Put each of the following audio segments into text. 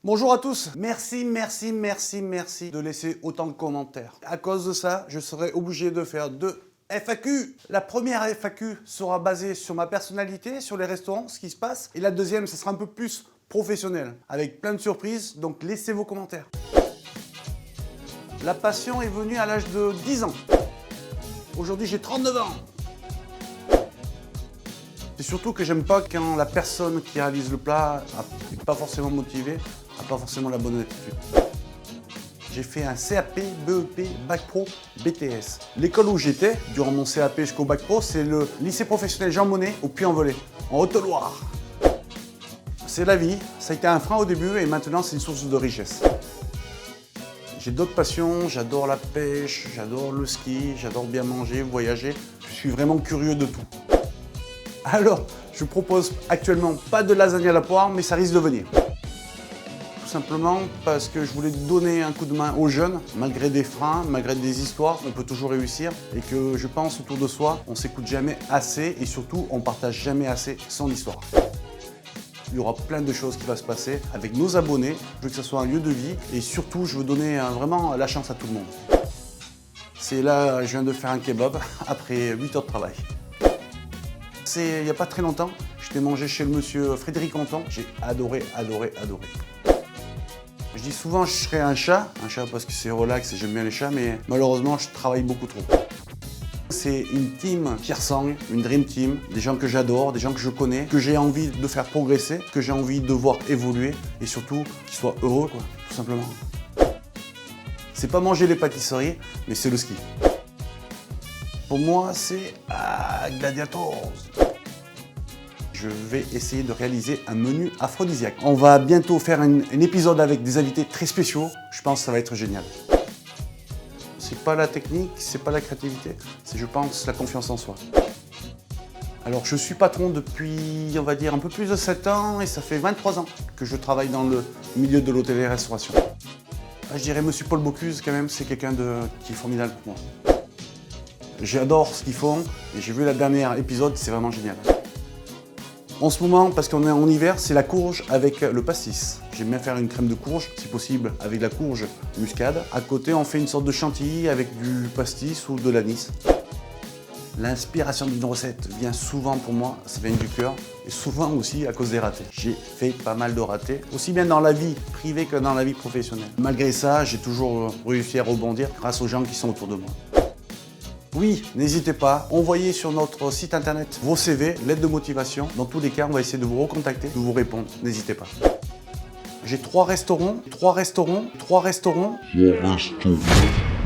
Bonjour à tous, merci de laisser autant de commentaires. À cause de ça, je serai obligé de faire deux FAQ. La première FAQ sera basée sur ma personnalité, sur les restaurants, ce qui se passe. Et la deuxième, ça sera un peu plus professionnel, avec plein de surprises, donc laissez vos commentaires. La passion est venue à l'âge de 10 ans. Aujourd'hui, j'ai 39 ans. C'est surtout que j'aime pas quand la personne qui réalise le plat n'est pas forcément motivée, n'a pas forcément la bonne attitude. J'ai fait un CAP, BEP, Bac Pro, BTS. L'école où j'étais, durant mon CAP jusqu'au Bac Pro, c'est le lycée professionnel Jean Monnet au Puy-en-Velay, en Haute-Loire. C'est la vie, ça a été un frein au début et maintenant c'est une source de richesse. J'ai d'autres passions, j'adore la pêche, j'adore le ski, j'adore bien manger, voyager. Je suis vraiment curieux de tout. Alors, je propose actuellement pas de lasagne à la poire, mais ça risque de venir. Tout simplement parce que je voulais donner un coup de main aux jeunes, malgré des freins, malgré des histoires, on peut toujours réussir. Et que je pense autour de soi, on s'écoute jamais assez et surtout, on partage jamais assez son histoire. Il y aura plein de choses qui vont se passer avec nos abonnés. Je veux que ce soit un lieu de vie et surtout, je veux donner vraiment la chance à tout le monde. C'est là, je viens de faire un kebab après 8 heures de travail. C'est il n'y a pas très longtemps, j'étais mangé chez le monsieur Frédéric Anton. J'ai adoré. Je dis souvent que je serais un chat parce que c'est relax et j'aime bien les chats, mais malheureusement je travaille beaucoup trop. C'est une team qui ressemble, une dream team, des gens que j'adore, des gens que je connais, que j'ai envie de faire progresser, que j'ai envie de voir évoluer et surtout qu'ils soient heureux, quoi, tout simplement. C'est pas manger les pâtisseries, mais c'est le ski. Pour moi, c'est Gladiators. Je vais essayer de réaliser un menu aphrodisiaque. On va bientôt faire un épisode avec des invités très spéciaux. Je pense que ça va être génial. C'est pas la technique, c'est pas la créativité, c'est, je pense, la confiance en soi. Alors, je suis patron depuis, on va dire, un peu plus de 7 ans et ça fait 23 ans que je travaille dans le milieu de l'hôtellerie-restauration. Je dirais Monsieur Paul Bocuse, quand même, c'est quelqu'un qui est formidable pour moi. J'adore ce qu'ils font et j'ai vu le dernier épisode, c'est vraiment génial. En ce moment, parce qu'on est en hiver, c'est la courge avec le pastis. J'aime bien faire une crème de courge, si possible, avec de la courge muscade. À côté, on fait une sorte de chantilly avec du pastis ou de l'anis. L'inspiration d'une recette vient souvent pour moi, ça vient du cœur, et souvent aussi à cause des ratés. J'ai fait pas mal de ratés, aussi bien dans la vie privée que dans la vie professionnelle. Malgré ça, j'ai toujours réussi à rebondir grâce aux gens qui sont autour de moi. Oui, n'hésitez pas, envoyez sur notre site internet vos CV, lettres de motivation. Dans tous les cas, on va essayer de vous recontacter, de vous répondre. N'hésitez pas. J'ai 3 restaurants,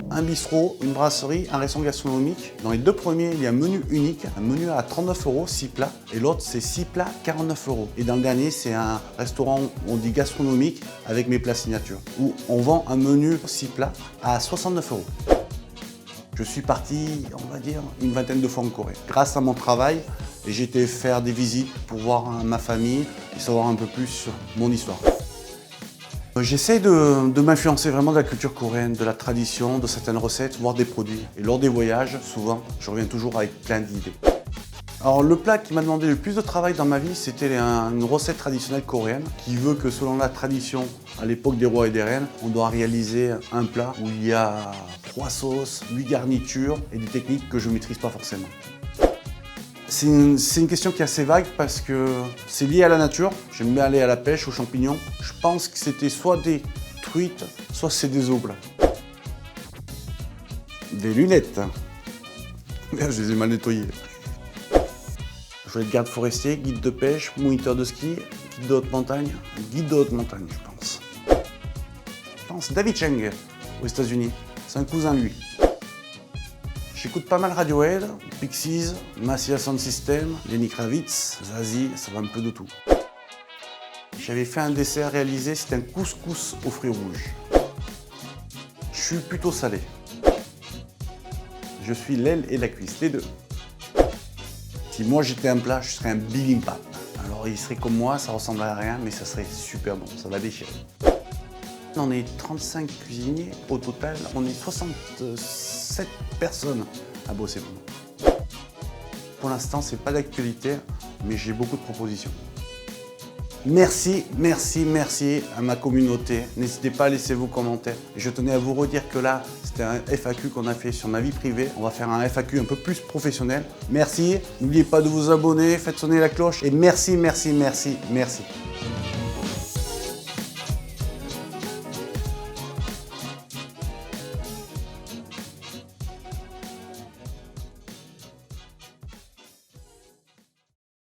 un bistrot, une brasserie, un restaurant gastronomique. Dans les 2 premiers, il y a un menu unique, un menu à 39 €, 6 plats, et l'autre c'est 6 plats, 49 €. Et dans le dernier, c'est un restaurant, on dit gastronomique, avec mes plats signature, où on vend un menu 6 plats à 69 €. Je suis parti, on va dire, une vingtaine de fois en Corée. Grâce à mon travail, j'ai été faire des visites pour voir ma famille et savoir un peu plus sur mon histoire. J'essaie de m'influencer vraiment de la culture coréenne, de la tradition, de certaines recettes, voire des produits. Et lors des voyages, souvent, je reviens toujours avec plein d'idées. Alors le plat qui m'a demandé le plus de travail dans ma vie, c'était une recette traditionnelle coréenne qui veut que selon la tradition, à l'époque des rois et des reines, on doit réaliser un plat où il y a 3 sauces, 8 garnitures et des techniques que je ne maîtrise pas forcément. C'est une question qui est assez vague parce que c'est lié à la nature. J'aime bien aller à la pêche, aux champignons. Je pense que c'était soit des truites, soit c'est des oblats. Des lunettes. Merde, je les ai mal nettoyées. Je voulais être garde forestier, guide de pêche, moniteur de ski, guide de haute montagne, je pense. Je pense David Cheng aux États-Unis. C'est un cousin lui. J'écoute pas mal Radiohead, Pixies, Massive Sound System, Lenny Kravitz, Zazie, ça va un peu de tout. J'avais fait un dessert réalisé, c'était un couscous aux fruits rouges. Je suis plutôt salé. Je suis l'aile et la cuisse, les deux. Si moi j'étais un plat, je serais un bibimbap. Alors il serait comme moi, ça ressemblerait à rien, mais ça serait super bon, ça va déchirer. On est 35 cuisiniers, au total, on est 67 personnes à bosser pour nous. Pour l'instant, c'est pas d'actualité, mais j'ai beaucoup de propositions. Merci, merci, merci à ma communauté. N'hésitez pas à laisser vos commentaires. Et je tenais à vous redire que là, c'était un FAQ qu'on a fait sur ma vie privée. On va faire un FAQ un peu plus professionnel. Merci. N'oubliez pas de vous abonner, faites sonner la cloche. Et merci, merci, merci, merci.